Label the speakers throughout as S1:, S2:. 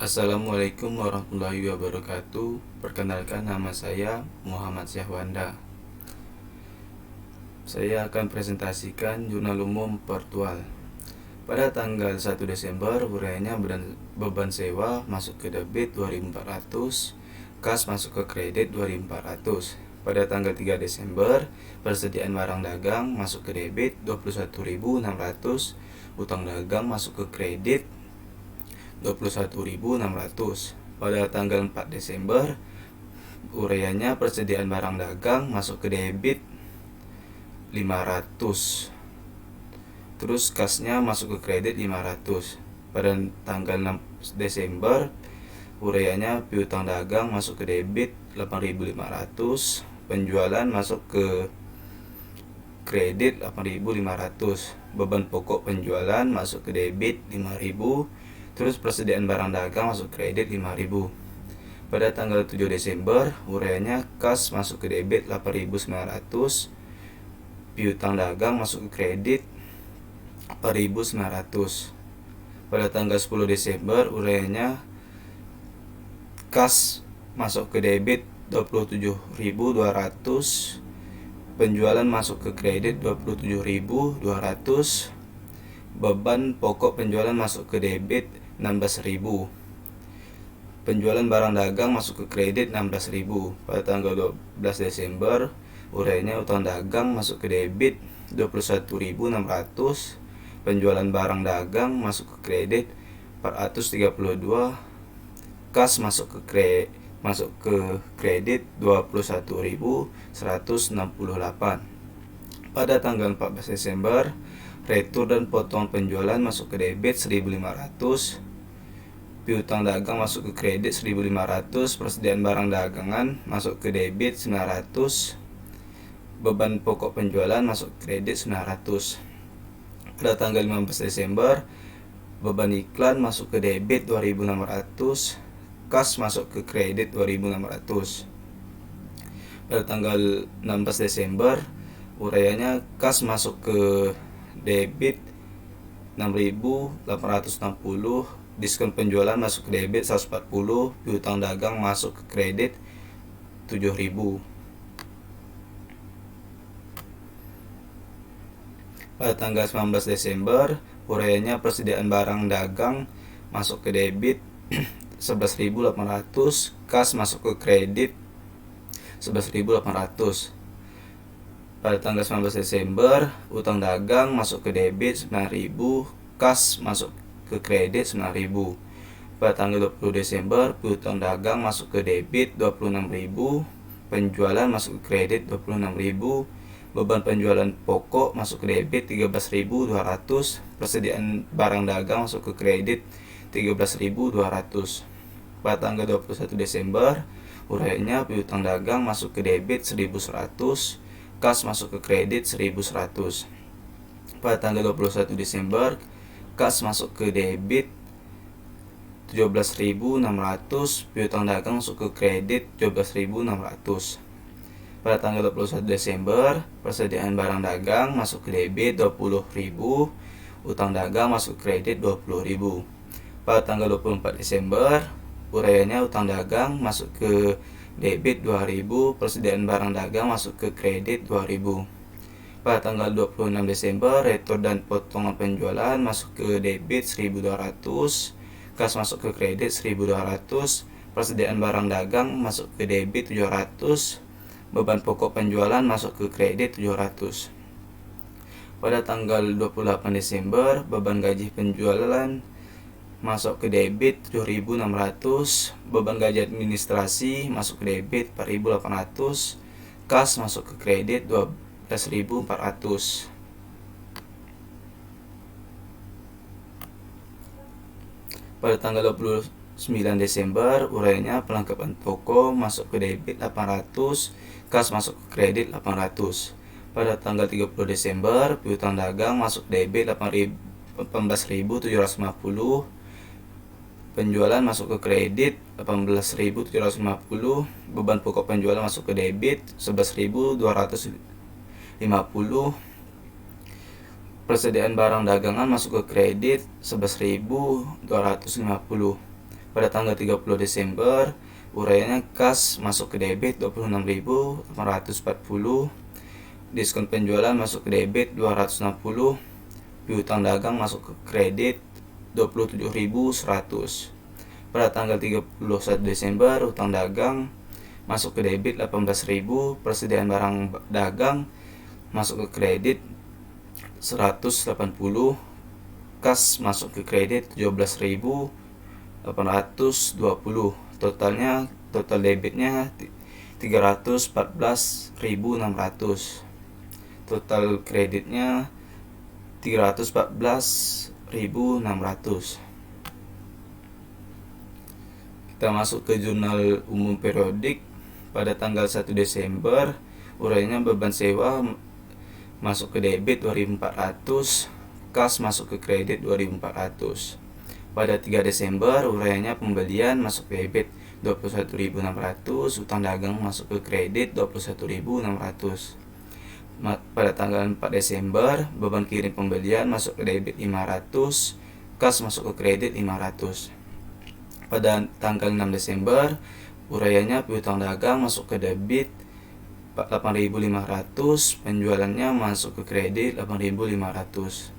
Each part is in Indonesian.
S1: Assalamualaikum warahmatullahi wabarakatuh. Perkenalkan, nama saya Muhammad Syahwanda. Saya akan presentasikan jurnal umum Portual. Pada tanggal 1 Desember, uraiannya beban sewa masuk ke debit 2.400, kas masuk ke kredit 2.400. Pada tanggal 3 Desember, persediaan barang dagang masuk ke debit 21.600, utang dagang masuk ke kredit 21.600. Pada tanggal 4 Desember, uraiannya persediaan barang dagang masuk ke debit 500. Terus kasnya masuk ke kredit 500. Pada tanggal 6 Desember, uraiannya piutang dagang masuk ke debit 8.500, penjualan masuk ke kredit 8.500, beban pokok penjualan masuk ke debit 5.000, terus persediaan barang dagang masuk kredit 5.000. Pada tanggal 7 Desember, uraiannya kas masuk ke debit 8.900, piutang dagang masuk ke kredit 4.900. Pada tanggal 10 Desember, uraiannya kas masuk ke debit 27.200, penjualan masuk ke kredit 27.200, beban pokok penjualan masuk ke debit 16.000, penjualan barang dagang masuk ke kredit 16.000. Pada tanggal 12 Desember, uraiannya utang dagang masuk ke debit 21.600, penjualan barang dagang masuk ke kredit 432, kas masuk ke kredit 21.168. Pada tanggal 14 Desember, retur dan potong penjualan masuk ke debit 1.500, piutang dagang masuk ke kredit 1.500, persediaan barang dagangan masuk ke debit 900, beban pokok penjualan masuk ke kredit 900. Pada tanggal 15 Desember, beban iklan masuk ke debit 2.600, kas masuk ke kredit 2.600. Pada tanggal 16 Desember, uraiannya kas masuk ke debit 6.860, diskon penjualan masuk ke debit 140, piutang dagang masuk ke kredit 7.000. Pada tanggal 19 Desember, uraiannya persediaan barang dagang masuk ke debit 11.800, kas masuk ke kredit 11.800. Pada tanggal 19 Desember, utang dagang masuk ke debit 9.000, kas masuk ke kredit 9.000. Pada tanggal 20 Desember, piutang dagang masuk ke debit 26.000, penjualan masuk ke kredit 26.000, beban penjualan pokok masuk ke debit 13.200, persediaan barang dagang masuk ke kredit 13.200. Pada tanggal 21 Desember, uraiannya piutang dagang masuk ke debit 1.100, kas masuk ke kredit 1.100. Pada tanggal 21 Desember, kas masuk ke debit 17.600, piutang dagang masuk ke kredit 17.600. Pada tanggal 21 Desember, persediaan barang dagang masuk ke debit 20.000, utang dagang masuk ke kredit 20.000. Pada tanggal 24 Desember, uraiannya utang dagang masuk ke debit 2.000, persediaan barang dagang masuk ke kredit 2.000. Pada tanggal 26 Desember, retur dan potongan penjualan masuk ke debit 1.200, kas masuk ke kredit 1.200, persediaan barang dagang masuk ke debit 700, beban pokok penjualan masuk ke kredit 700. Pada tanggal 28 Desember, beban gaji penjualan masuk ke debit 7.600, beban gaji administrasi masuk ke debit 4.800, kas masuk ke kredit 12.400. Pada tanggal 29 Desember, uraiannya pelengkapan toko masuk ke debit 800, kas masuk ke kredit 800. Pada tanggal 30 Desember, piutang dagang masuk debit 18.750, penjualan masuk ke kredit 18.750, beban pokok penjualan masuk ke debit 11.250, persediaan barang dagangan masuk ke kredit 11.250. Pada tanggal 30 Desember, uraiannya kas masuk ke debit 26.840, diskon penjualan masuk ke debit 260, piutang dagang masuk ke kredit 27.100. Pada tanggal 31 Desember, utang dagang masuk ke debit 18.000, persediaan barang dagang masuk ke kredit 180, kas masuk ke kredit 17.820. Total debitnya 314.600. Total kreditnya 314.600. Kita masuk ke jurnal umum periodik. Pada tanggal 1 Desember, uraiannya beban sewa masuk ke debit 2.400, kas masuk ke kredit 2.400. Pada 3 Desember, uraiannya pembelian masuk ke debit 21.600, utang dagang masuk ke kredit 21.600. Pada tanggal 4 Desember, beban kirim pembelian masuk ke debit 500, kas masuk ke kredit 500. Pada tanggal 6 Desember, uraiannya piutang dagang masuk ke debit 8.500, penjualannya masuk ke kredit 8.500.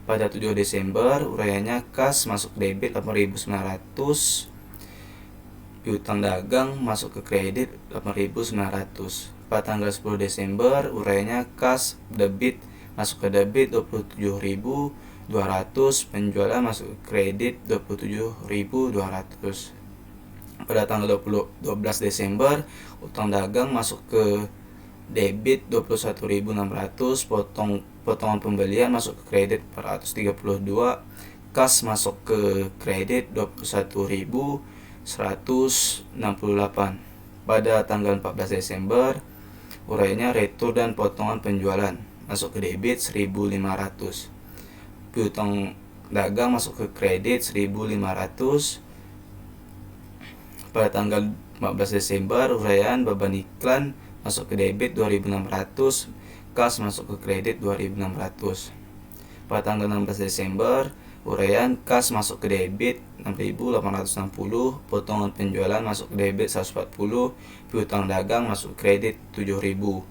S1: Pada 7 Desember, uraiannya kas masuk ke debit 8.900, piutang dagang masuk ke kredit 8.900. Pada tanggal 10 Desember, uraiannya kas debit masuk ke debit 27.200, penjualan masuk ke kredit 27.200. Pada tanggal 12 Desember, utang dagang masuk ke debit 21.600, potongan pembelian masuk ke kredit 432, kas masuk ke kredit 21.168. Pada tanggal 14 Desember, uraiannya retur dan potongan penjualan masuk ke debit 1.500, piutang dagang masuk ke kredit 1.500. Pada tanggal 14 Desember, uraian beban iklan masuk ke debit 2.600, kas masuk ke kredit 2.600. Pada tanggal 16 Desember, uraian kas masuk ke debit 6.860, potongan penjualan masuk ke debit 140, piutang dagang masuk ke kredit 7.000.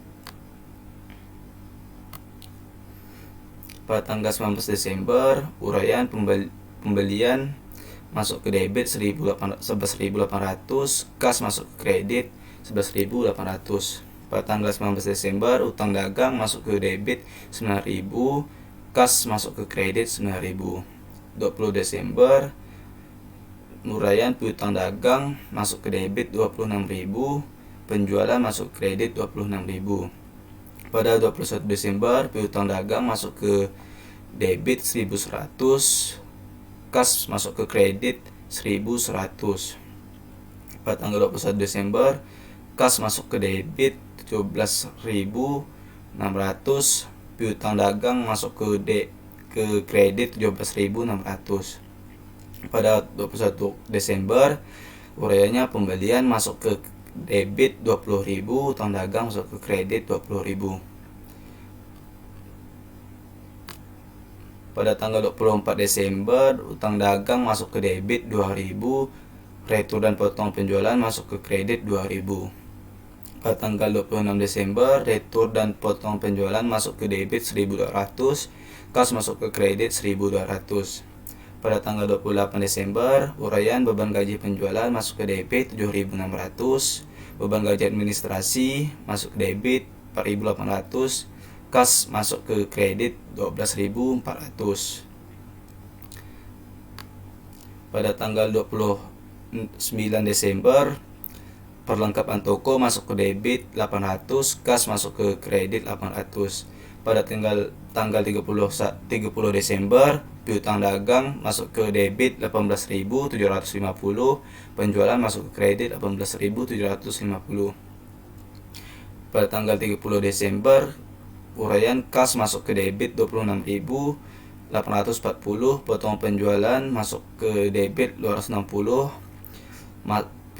S1: Pada tanggal 19 Desember, uraian pembelian masuk ke debit 11.800, kas masuk ke kredit 11.800. Pada tanggal 19 Desember, utang dagang masuk ke debit 9.000, kas masuk ke kredit 9.000. 20 Desember, uraian piutang dagang masuk ke debit 26.000, penjualan masuk ke kredit 26.000. Pada 21 Desember, piutang dagang masuk ke debit 1.100, kas masuk ke kredit 1.100. Pada tanggal 21 Desember, kas masuk ke debit 17.600, piutang dagang masuk ke kredit 17.600. Pada 21 Desember, uraiannya pembelian masuk ke debit 20.000, utang dagang masuk ke kredit 20.000. Pada tanggal 24 Desember, utang dagang masuk ke debit 2.000, retur dan potong penjualan masuk ke kredit 2.000. Pada tanggal 26 Desember, retur dan potong penjualan masuk ke debit 1.200, kas masuk ke kredit 1.200. Pada tanggal 28 Desember, uraian beban gaji penjualan masuk ke debit 7.600, beban gaji administrasi masuk ke debit 4.800, kas masuk ke kredit 12.400. Pada tanggal 29 Desember, perlengkapan toko masuk ke debit 800, kas masuk ke kredit 800. Pada tanggal 30 Desember, piutang dagang masuk ke debit 18.750, penjualan masuk ke kredit 18.750. Pada tanggal 30 Desember, uraian kas masuk ke debit 26.840, potong penjualan masuk ke debit 260,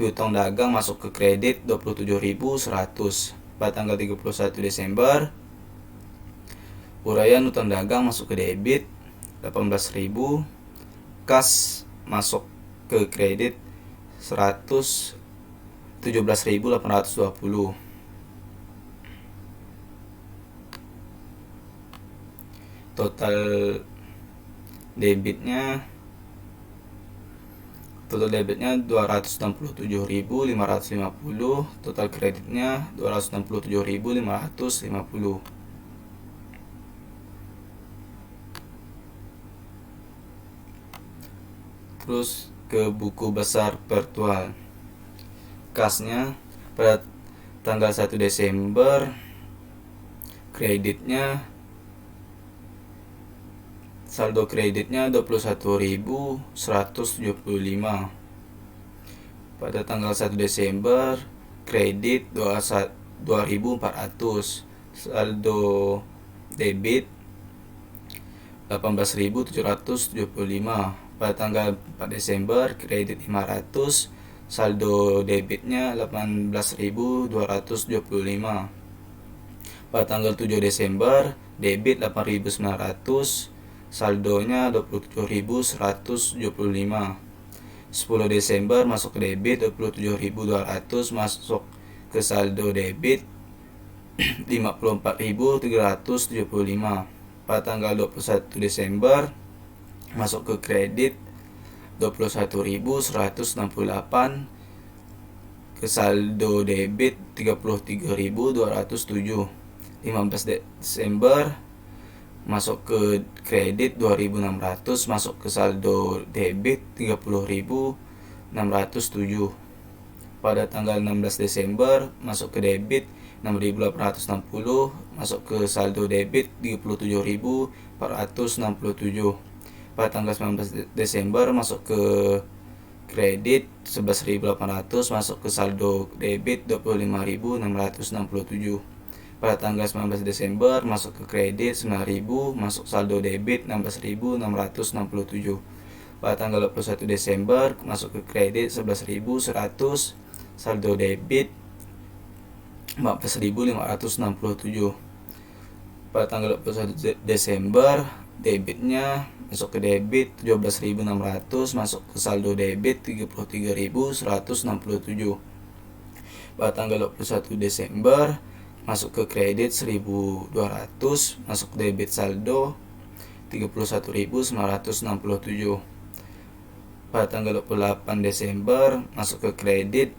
S1: piutang dagang masuk ke kredit 27.100. Pada tanggal 31 Desember, uraian utang dagang masuk ke debit 18.000, kas masuk ke kredit 117.820. Total debitnya 267.550, total kreditnya 267.550. Terus ke buku besar virtual. Kasnya pada tanggal 1 Desember kreditnya saldo kreditnya 21.175. Pada tanggal 1 Desember kredit 2.400. Saldo debit 18.775. Pada tanggal 4 Desember kredit 500. Saldo debitnya 18.275. Pada tanggal 7 Desember debit 8.900. Saldonya 27.175. 10 Desember masuk ke debit 27.200, masuk ke saldo debit 54.375. Pada tanggal 21 Desember masuk ke kredit 21.168, ke saldo debit 33.207. 15 Desember masuk ke kredit 2.600, masuk ke saldo debit 30.607. Pada tanggal 16 Desember masuk ke debit 6.860, masuk ke saldo debit 37.467. Pada tanggal 19 Desember masuk ke kredit 11.800, masuk ke saldo debit 25.667. Pada tanggal 19 Desember masuk ke kredit 9.000, masuk saldo debit 16.667. Pada tanggal 21 Desember masuk ke kredit 11.100, saldo debit 14.567. Pada tanggal 21 Desember debitnya masuk ke debit 17.600, masuk ke saldo debit 33.167. Pada tanggal 21 Desember masuk ke kredit 1.200, masuk ke debit saldo 31.967. Pada tanggal 28 Desember masuk ke kredit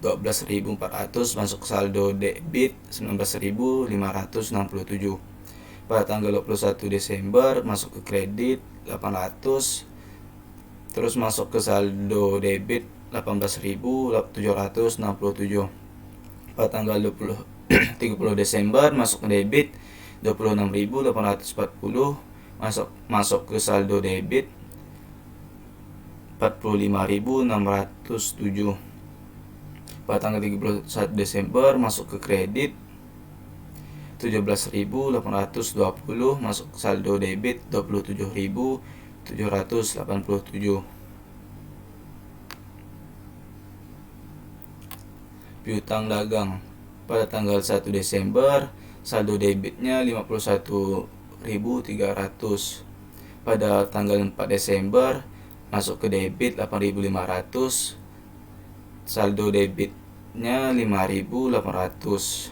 S1: 12.400, masuk ke saldo debit 19.567. Pada tanggal 21 Desember masuk ke kredit 800, terus masuk ke saldo debit 18.767. Pada tanggal 30 Desember masuk ke debit 26.840, masuk ke saldo debit 45.607. Pada tanggal 31 Desember masuk ke kredit 17.820, masuk ke saldo debit 27.787. Piutang dagang pada tanggal 1 Desember saldo debitnya 51.300. Pada tanggal 4 Desember masuk ke debit 8.500, saldo debitnya 5.800.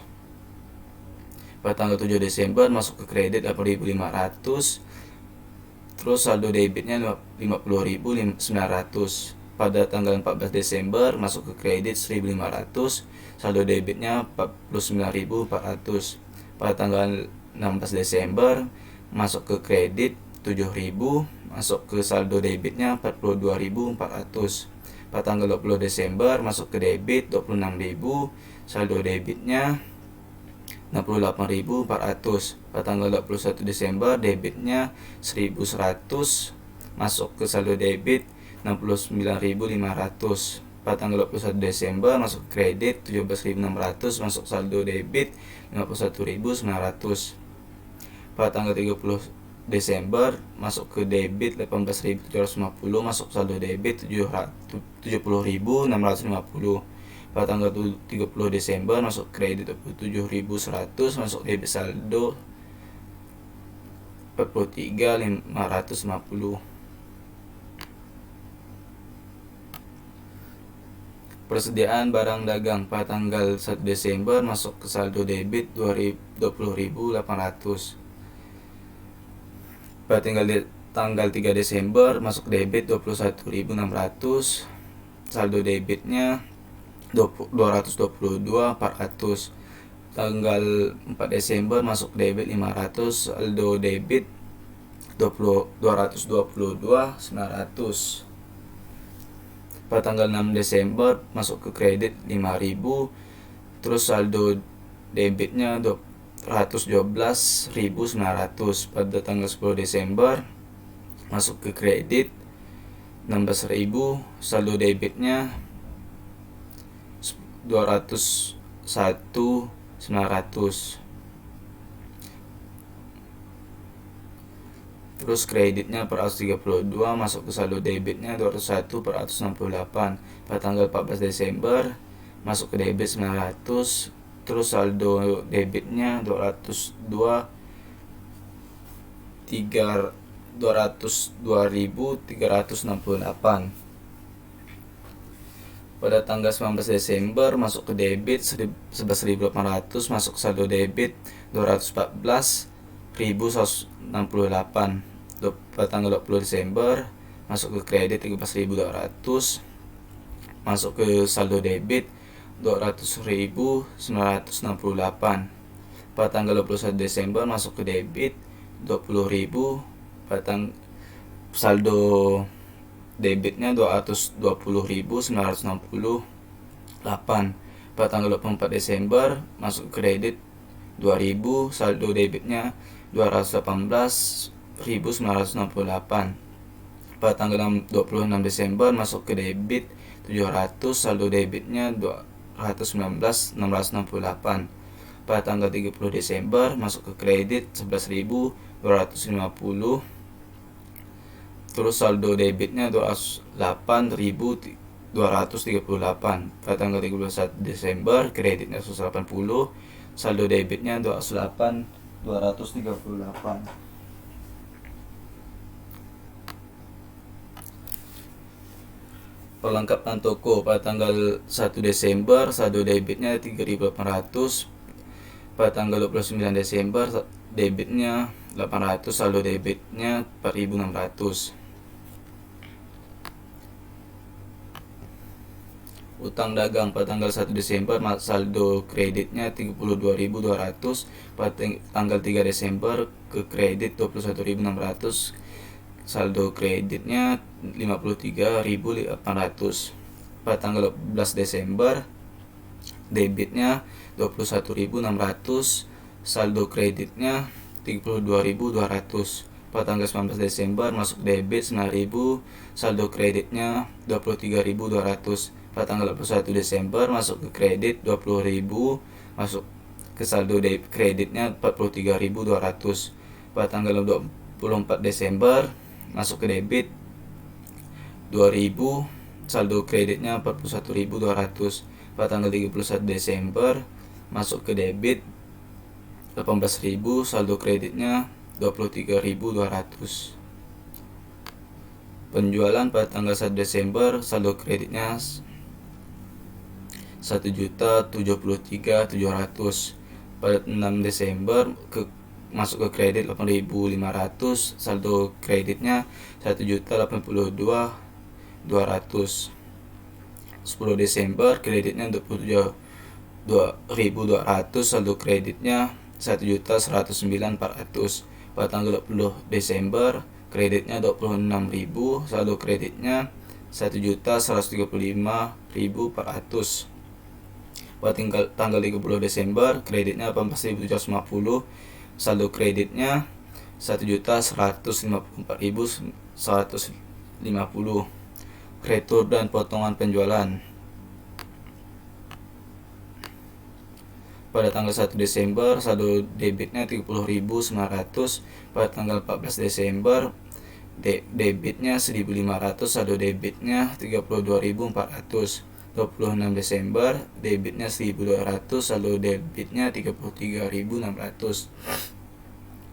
S1: Pada tanggal 7 Desember masuk ke kredit 8.500, terus saldo debitnya 50.900. Pada tanggal 14 Desember masuk ke kredit 1.500, saldo debitnya 49.400. Pada tanggal 16 Desember masuk ke kredit 7.000, masuk ke saldo debitnya 42.400. Pada tanggal 20 Desember masuk ke debit 26.000, saldo debitnya 68.400. Pada tanggal 21 Desember debitnya 1.100, masuk ke saldo debit 69.500. Pada tanggal 21 Desember masuk kredit 17.600, masuk saldo debit 51.900. Pada tanggal 30 Desember masuk ke debit 18.750, masuk saldo debit 70.650. Pada tanggal 30 Desember masuk kredit 27.100, masuk debit saldo 43.550. Persediaan barang dagang pada tanggal 1 Desember masuk ke saldo debit 20.800. Pada tanggal 3 Desember masuk debit 21.600. Saldo debitnya 222.400. Tanggal 4 Desember masuk debit 500. Saldo debit 222.900. Pada tanggal 6 Desember masuk ke kredit 5.000. Terus saldo debitnya 112.900. Pada tanggal 10 Desember masuk ke kredit 16.000. Saldo debitnya 201.900. Terus kreditnya per 132 masuk ke saldo debitnya 201/168. Pada tanggal 14 Desember masuk ke debit 900. Terus saldo debitnya 202.368. Pada tanggal 19 Desember masuk ke debit 11.800. Masuk saldo debit 214.168. Pada tanggal 20 Desember masuk ke kredit 13.200. Masuk ke saldo debit 200.968. Pada tanggal 21 Desember masuk ke debit 20.000. Pada saldo debitnya 220.968. Pada tanggal 24 Desember masuk ke kredit 2.000. Saldo debitnya 218.968. Pada tanggal 26 Desember masuk ke debit 700. Saldo debitnya 219.668. Pada tanggal 30 Desember masuk ke kredit 11.250. Terus saldo debitnya 208.238. Pada tanggal 31 Desember kreditnya 180. Saldo debitnya 208.238. Perlengkapan toko pada tanggal 1 Desember saldo debitnya 3.800. Pada tanggal 29 Desember debitnya 800. Saldo debitnya 4.600. Utang dagang pada tanggal 1 Desember saldo kreditnya 32.200. Pada tanggal 3 Desember ke kredit 21.600. Saldo kreditnya 53.800. Pada tanggal 12 Desember debitnya 21.600. Saldo kreditnya 32.200. Pada tanggal 19 Desember masuk debit 9.000. Saldo kreditnya 23.200. Pada tanggal 21 Desember masuk ke kredit 20.000. Masuk ke saldo kreditnya 43.200. Pada tanggal 24 Desember masuk ke debit 2.000. Saldo kreditnya 41.200. Pada tanggal 31 Desember masuk ke debit 18.000. Saldo kreditnya 23.200. Penjualan pada tanggal 1 Desember saldo kreditnya 1.073.700. Pada 6 Desember masuk ke kredit 8.500. Saldo kreditnya 1.082.200. 10 Desember kreditnya 27.200. Saldo kreditnya 1.109.400. Pada tanggal 20 Desember kreditnya 26.000. Saldo kreditnya 1.135.400. Pada tanggal 30 Desember kreditnya 18.750. Saldo kreditnya 1.154.150. Retur dan potongan penjualan pada tanggal 1 Desember saldo debitnya 30.900. Pada tanggal 14 Desember debitnya 1.500. Saldo debitnya 32.400. 26 Desember debitnya 1.200. Saldo debitnya 33.600.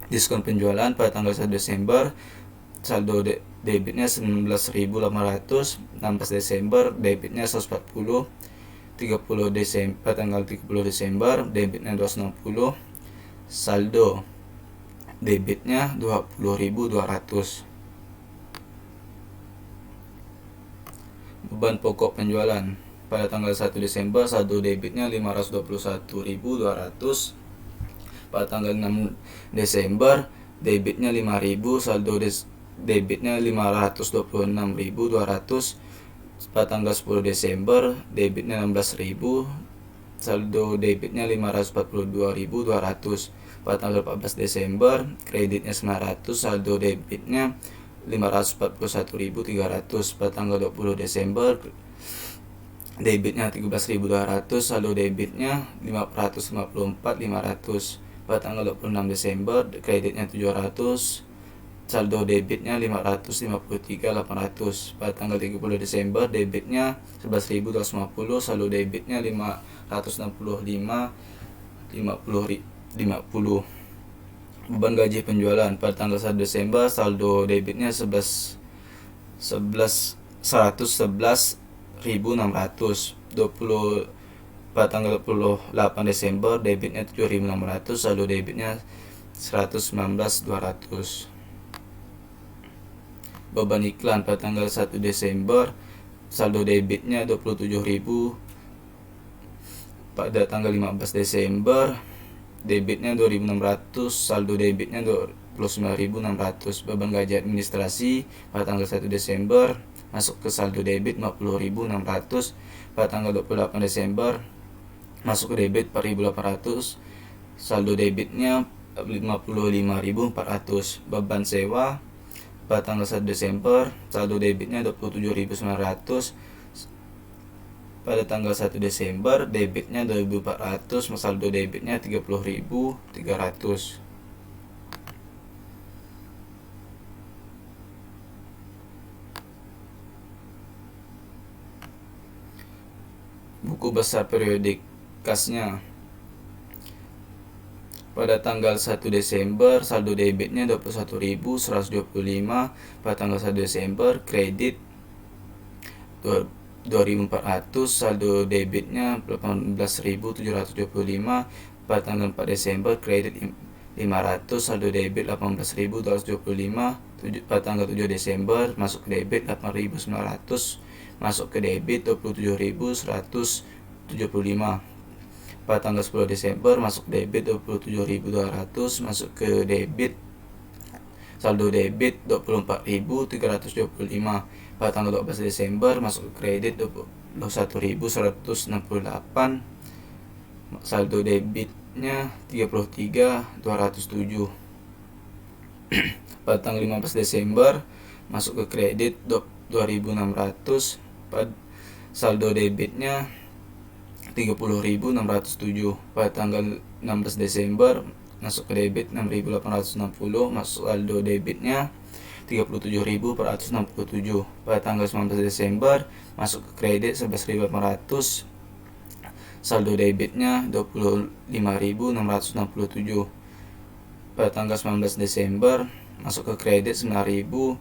S1: Diskon penjualan pada tanggal 1 Desember saldo debitnya 19.800. 16 Desember debitnya 140. pada tanggal 30 Desember debitnya 260, saldo debitnya 20.200. Beban pokok penjualan pada tanggal 1 Desember saldo debitnya 521.200. Pada tanggal 6 Desember debitnya 5.000, saldo debitnya 526.200. Pada tanggal 10 Desember debitnya 16.000, saldo debitnya 542.200. Pada tanggal 14 Desember kreditnya 900, saldo debitnya 541.300. Pada tanggal 20 Desember debitnya 13.200, saldo debitnya 554.500. Pada tanggal 26 Desember kreditnya 700, saldo debitnya 553.800. Pada tanggal 30 Desember debitnya 11.250, saldo debitnya 565.50. Beban gaji penjualan pada tanggal 1 Desember saldo debitnya 111.600. Pada tanggal 28 Desember debitnya 7.600, saldo debitnya 119.200. Beban iklan pada tanggal 1 Desember saldo debitnya 27.000. Pada tanggal 15 Desember debitnya 2.600, saldo debitnya 29.600. Beban gaji administrasi pada tanggal 1 Desember masuk ke saldo debit 50.600. Pada tanggal 28 Desember masuk ke debit 4.800, saldo debitnya 55.400. Beban sewa pada tanggal 1 Desember saldo debitnya 27.900. Pada tanggal 1 Desember debitnya 2.400, saldo debitnya 30.300. Buku besar periodik kasnya pada tanggal 1 Desember saldo debitnya 21.125. Pada tanggal 1 Desember kredit 2.400, saldo debitnya 18.725. Pada tanggal 4 Desember kredit 500, saldo debit 18.225. Pada tanggal 7 Desember masuk ke debit 8.900, masuk ke debit 27.175. Pada tanggal 10 Desember masuk debit 27.200, masuk ke debit, saldo debit 24.325. Pada tanggal 12 Desember masuk ke kredit 21.168, saldo debitnya 33.207. Pada tanggal 15 Desember masuk ke kredit 2.600, saldo debitnya 30.607. Pada tanggal 16 Desember masuk ke debit 6.860, masuk saldo debitnya 37.467. Pada tanggal 19 Desember masuk ke kredit 11.800, saldo debitnya 25.667. Pada tanggal 19 Desember masuk ke kredit 9.000,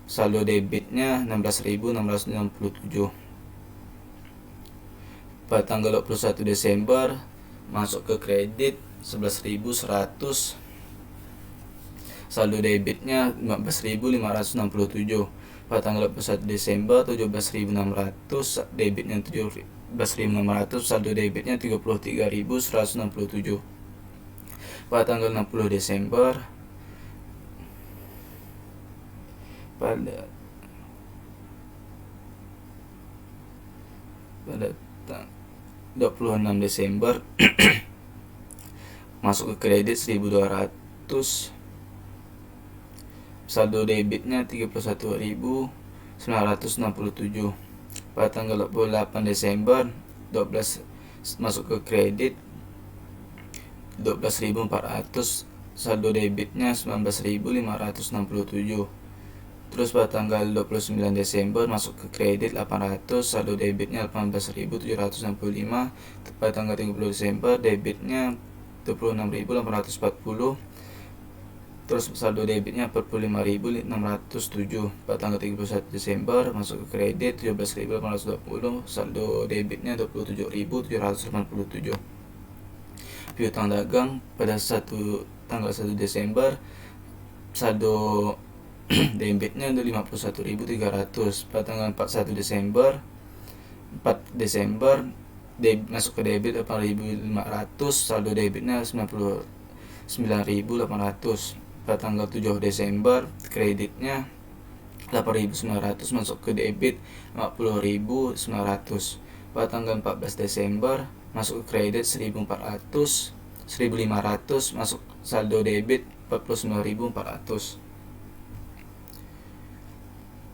S1: saldo debitnya 16.667. Pada tanggal 21 Desember masuk ke kredit 11.100, saldo debitnya 15.567. Pada tanggal 21 Desember 17.600, debitnya 17.600, saldo debitnya 33.167. Pada tanggal 60 Desember pada 26 Desember masuk ke kredit 1.200, saldo debitnya 31.967. Pada tanggal 28 Desember masuk ke kredit 12.400, saldo debitnya 19.567. Terus pada tanggal 29 Desember masuk ke kredit 800, saldo debitnya 18.765. Pada tanggal 30 Desember debitnya 26.840, Terus saldo debitnya 45.607. Pada tanggal 31 Desember masuk ke kredit 17.820, saldo debitnya 27.787. Piutang dagang pada tanggal 1 Desember saldo debitnya 51.300. Pada tanggal 41 Desember masuk ke debit 8.500, saldo debitnya 99.800. Pada tanggal 7 Desember kreditnya 8.900, masuk ke debit 50.900. Pada tanggal 14 Desember masuk ke kredit 1.500, masuk saldo debit 49.400.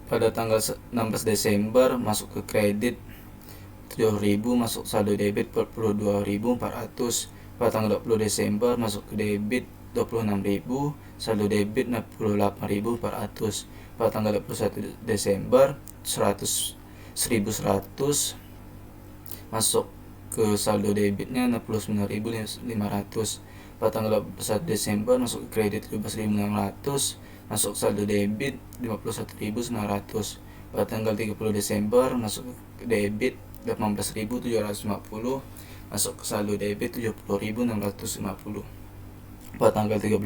S1: Pada tanggal 16 Desember masuk ke kredit 7.000, masuk saldo debit 42.400. Pada tanggal 20 Desember masuk ke debit 26.000, saldo debit 68.400. Pada tanggal 21 Desember 1.100 masuk ke saldo debitnya 69.500. Pada tanggal 21 Desember masuk ke kredit 17.600, masuk saldo debit 51.900. Pada tanggal 30 Desember masuk ke debit 18.750, masuk ke saldo debit 70.650. Pada tanggal 30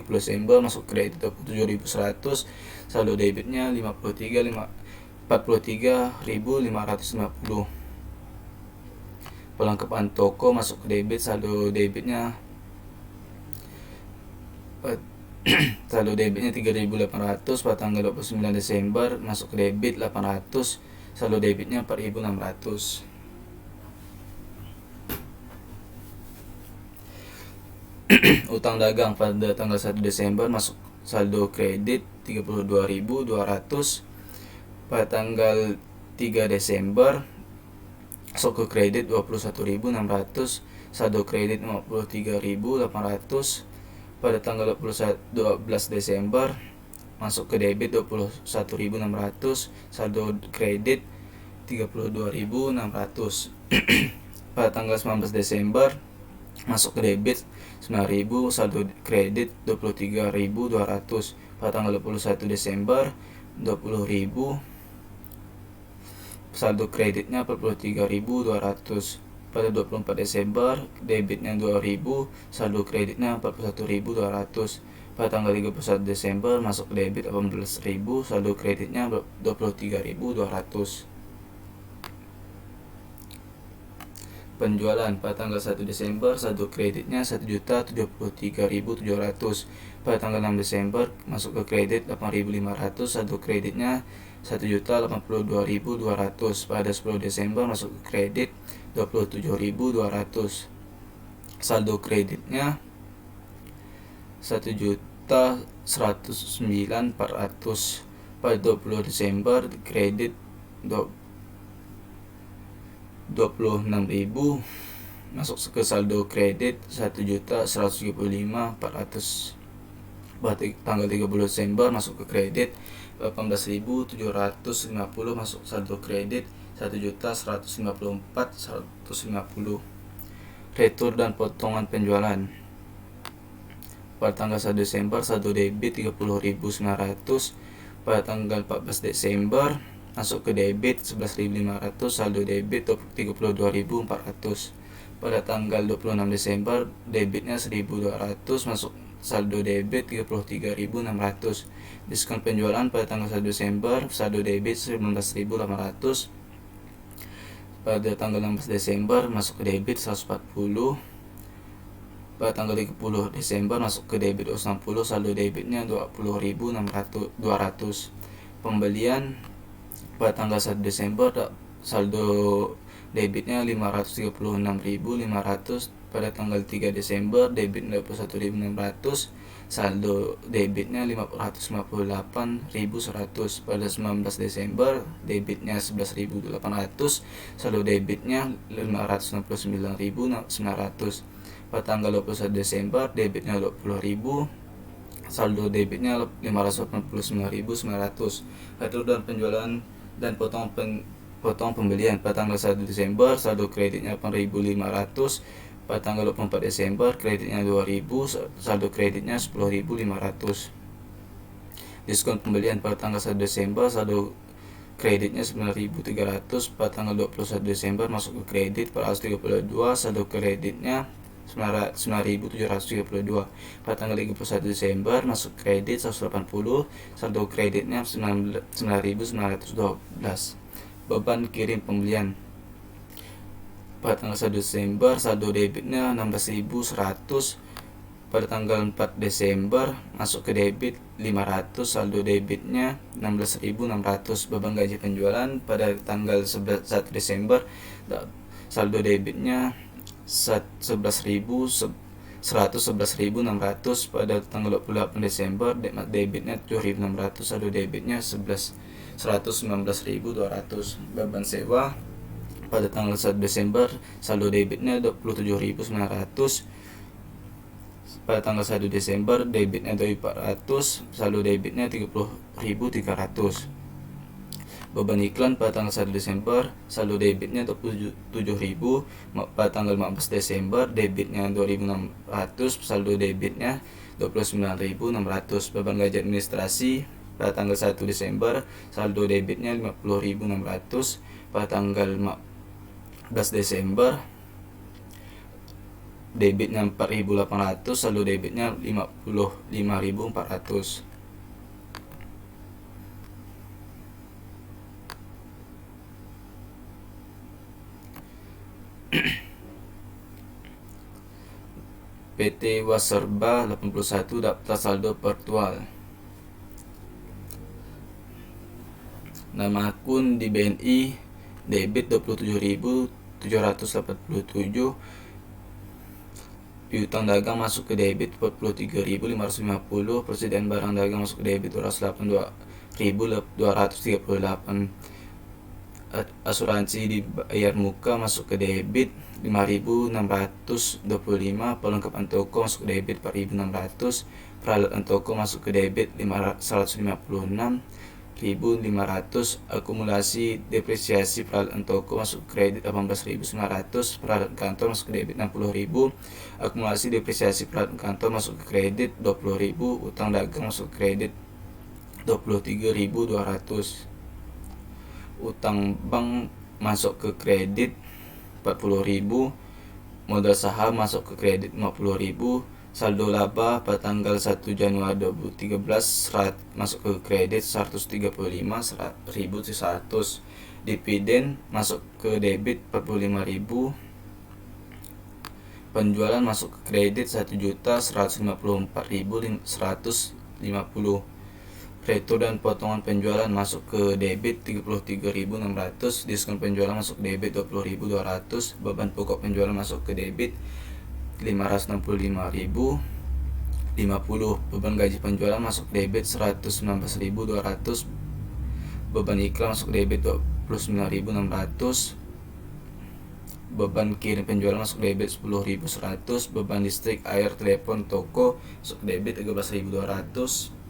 S1: Desember masuk kredit 27.100, saldo debitnya 43.550. Perlengkapan toko masuk ke debit, saldo debitnya 3.800. Pada tanggal 29 Desember masuk ke debit 800, saldo debitnya 4.600. Utang dagang pada tanggal 1 Desember masuk saldo kredit 32.200. Pada tanggal 3 Desember masuk ke kredit 21.600, saldo kredit 53.800. Pada tanggal 12 Desember masuk ke debit 21.600, saldo kredit 32.600. Pada tanggal 19 Desember masuk ke debit 9.000, saldo kredit 23.200. Pada tanggal 21 Desember 20.000, saldo kreditnya 43.200. Pada 24 Desember debitnya 2.000, saldo kreditnya 41.200. Pada tanggal 31 Desember masuk ke debit 18.000, saldo kreditnya 23.200. Penjualan pada tanggal 1 Desember saldo kreditnya 1.073.700. Pada tanggal 6 Desember masuk ke kredit 8.500, saldo kreditnya 1.082.200. Pada 10 Desember masuk ke kredit 27.200, saldo kreditnya 1.109.400. Pada 20 Desember kredit 26.000, masuk ke saldo kredit 1.135.400. Pada tanggal 30 Desember masuk ke kredit 18.750, masuk saldo kredit 1.154.150. Retur dan potongan penjualan pada tanggal 1 Desember saldo debit 30.900. Pada tanggal 14 Desember masuk ke debit 11.500, saldo debit 32.400. Pada tanggal 26 Desember debitnya 1.200, masuk saldo debit 33.600. Diskon penjualan pada tanggal 1 Desember saldo debit 19.800. Pada tanggal 16 Desember masuk ke debit 140. Pada tanggal 30 Desember masuk ke debit 60, saldo debitnya 20.200. Pembelian pada tanggal 1 Desember saldo debitnya 536.500. Pada tanggal 3 Desember debit 21.600, saldo debitnya 558.100. Pada 19 Desember debitnya 11.800, saldo debitnya 569.900. Pada tanggal 21 Desember debitnya 20.000, saldo debitnya 589.900. Retur dan penjualan dan potong pembelian pada tanggal 1 Desember saldo kreditnya 8.500. Pada tanggal 24 Desember kreditnya 2.000, saldo kreditnya 10.500. Diskon pembelian pada tanggal 1 Desember, saldo kreditnya 9.300. Pada tanggal 21 Desember masuk ke kredit 432, saldo kreditnya 9.732. Pada tanggal 31 Desember masuk kredit 180, saldo kreditnya 9.912. Beban kirim pembelian pada tanggal 1 Desember, saldo debitnya 16.100. Pada tanggal 4 Desember masuk ke debit 500, saldo debitnya 16.600. Beban gaji penjualan pada tanggal 1 Desember, saldo debitnya 11.600. Pada tanggal 28 Desember debitnya 7.600, saldo debitnya 119.200. Beban sewa pada tanggal 1 Desember, saldo debitnya 27.900. Pada tanggal 1 Desember debitnya 400, saldo debitnya 30.300. Beban iklan pada tanggal 1 Desember, saldo debitnya 7.000. Pada tanggal 15 Desember debitnya 2.600, saldo debitnya 29.600. Beban gaji administrasi pada tanggal 1 Desember, saldo debitnya 50.600. Pada tanggal 14 Desember debitnya 4.800, saldo debitnya 55.400. PT Waserba 81, daftar saldo virtual. Nama akun di BNI debit 27.787. Piutang dagang masuk ke debit 43.550. Persediaan barang dagang masuk ke debit 282.238. Asuransi dibayar muka masuk ke debit 5.625. Perlengkapan toko masuk ke debit 4.600. Peralatan toko masuk ke debit 156.500. Akumulasi depresiasi peralatan toko masuk ke kredit 18.900. Peralatan kantor masuk ke debit 60.000. Akumulasi depresiasi peralatan kantor masuk ke kredit 20.000. Utang dagang masuk ke kredit 23.200. Utang bank masuk ke kredit 40.000. Modal saham masuk ke kredit 50.000. Saldo laba pada tanggal 1 Januari 2013 masuk ke kredit 135.100. Dividen masuk ke debit 45.000. Penjualan masuk ke kredit 1.154.150. Retur dan potongan penjualan masuk ke debit 33.600. Diskon penjualan masuk ke debit 20.200. Beban pokok penjualan masuk ke debit 565.050. Beban gaji penjualan masuk ke debit 119.200. Beban iklan masuk ke debit 29.600. Beban kirim penjualan masuk ke debit 10.100. Beban listrik, air, telepon, toko masuk ke debit 13.200.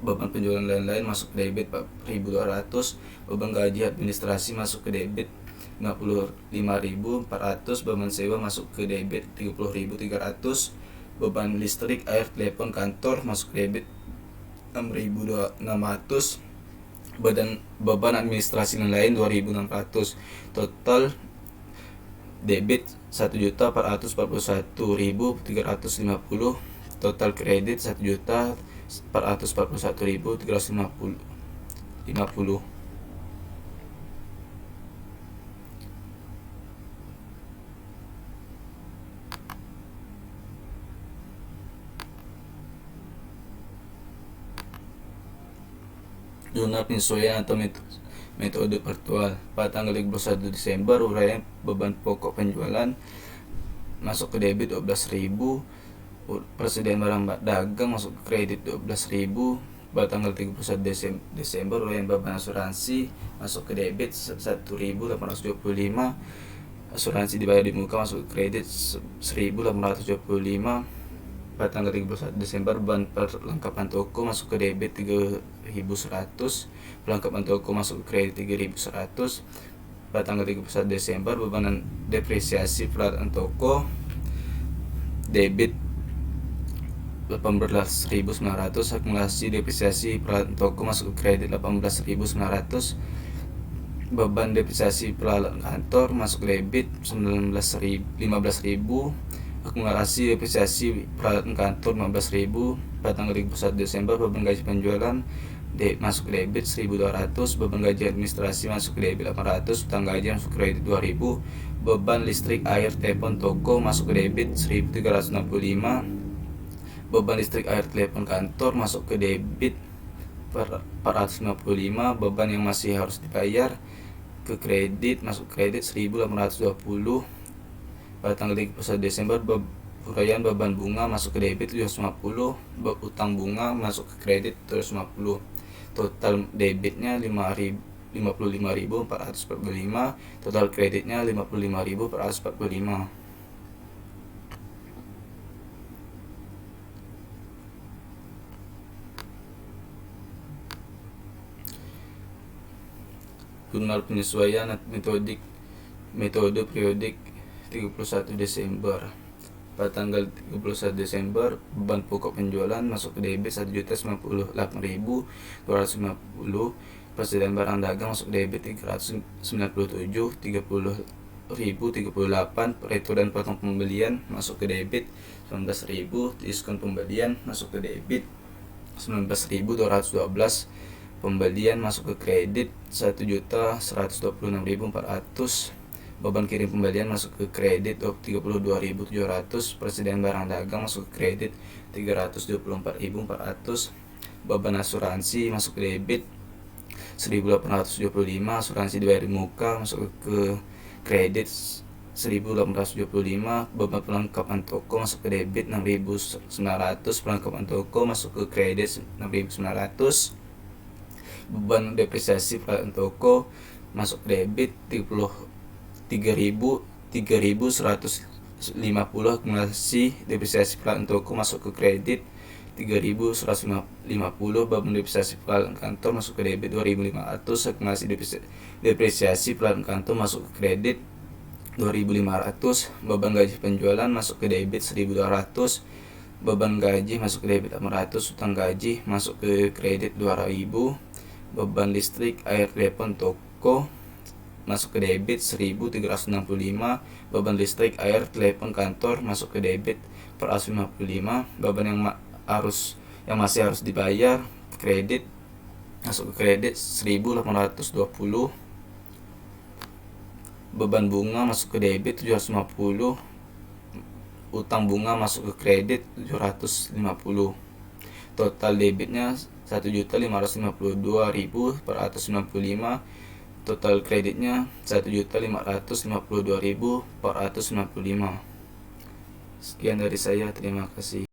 S1: Beban penjualan lain-lain masuk ke debit 4.200. Beban gaji administrasi masuk ke debit 55.400. Beban sewa masuk ke debit 30.300. Beban listrik, air, telepon, kantor masuk ke debit 6.600. Beban administrasi lain 2.600. Total debit 1.441.350. Total kredit 1.441.350. Jurnal penyesuaian atau metode virtual pada tanggal 21 Desember. Uraian beban pokok penjualan masuk ke debit 12.000. Persediaan barang dagang masuk ke kredit 12.000. Pada tanggal 31 Desember uraian beban asuransi masuk ke debit 1.825. Asuransi dibayar di muka masuk ke kredit 1.825. Pada tanggal 31 Desember beban perlengkapan toko masuk ke debit 3.100. Perlengkapan toko masuk ke kredit 3.100. Pada tanggal 31 Desember beban depresiasi peralatan toko debit 18.900, akumulasi depresiasi peralatan toko masuk ke kredit 18.900, beban depresiasi peralatan kantor masuk ke debit 15.000, akumulasi depresiasi peralatan kantor 15.000. Pada tanggal 31 Desember beban gaji penjualan masuk ke debit 1.200, beban gaji administrasi masuk ke debit 800, utang gaji masuk ke kredit 2.000, beban listrik, air, telepon toko masuk ke debit 1.365, beban listrik, air, telepon kantor masuk ke debit 455, beban yang masih harus dibayar ke kredit masuk ke kredit 1.820. Pada tanggal 31 Desember uraian beban bunga masuk ke debit 750, utang bunga masuk ke kredit 750. Total debitnya 55.445, total kreditnya 55.445. Jurnal penyesuaian metode periodik 31 Desember. Pada tanggal 31 Desember beban pokok penjualan masuk ke debit 1.098.250, persediaan barang dagang masuk ke debit 397.30.038, retur dan potong pembelian masuk ke debit 19.000, diskon pembelian masuk ke debit 19.212, pembelian masuk ke kredit 1.126.400, beban kirim pembelian masuk ke kredit 32.700, persediaan barang dagang masuk ke kredit 324.400, beban asuransi masuk ke debit 1.875, asuransi dibayar di muka masuk ke kredit 1.875, beban perlengkapan toko masuk ke debit 6.900, perlengkapan toko masuk ke kredit 6.900, beban depresiasi peralatan toko masuk ke debit 3.150, akumulasi depresiasi peralatan toko masuk ke kredit 3.150, beban depresiasi peralatan kantor masuk ke debit 2.500, akumulasi depresiasi peralatan kantor masuk ke kredit 2.500, beban gaji penjualan masuk ke debit 1.200, beban gaji masuk ke debit 800, utang gaji masuk ke kredit 2.000, beban listrik, air, telepon toko masuk ke debit 1.365, beban listrik, air, telepon kantor masuk ke debit 455, beban yang masih harus dibayar kredit masuk ke kredit 1.820, beban bunga masuk ke debit 750, utang bunga masuk ke kredit 750. Total debitnya 1.552.495, total kreditnya 1.552.495. Sekian dari saya, terima kasih.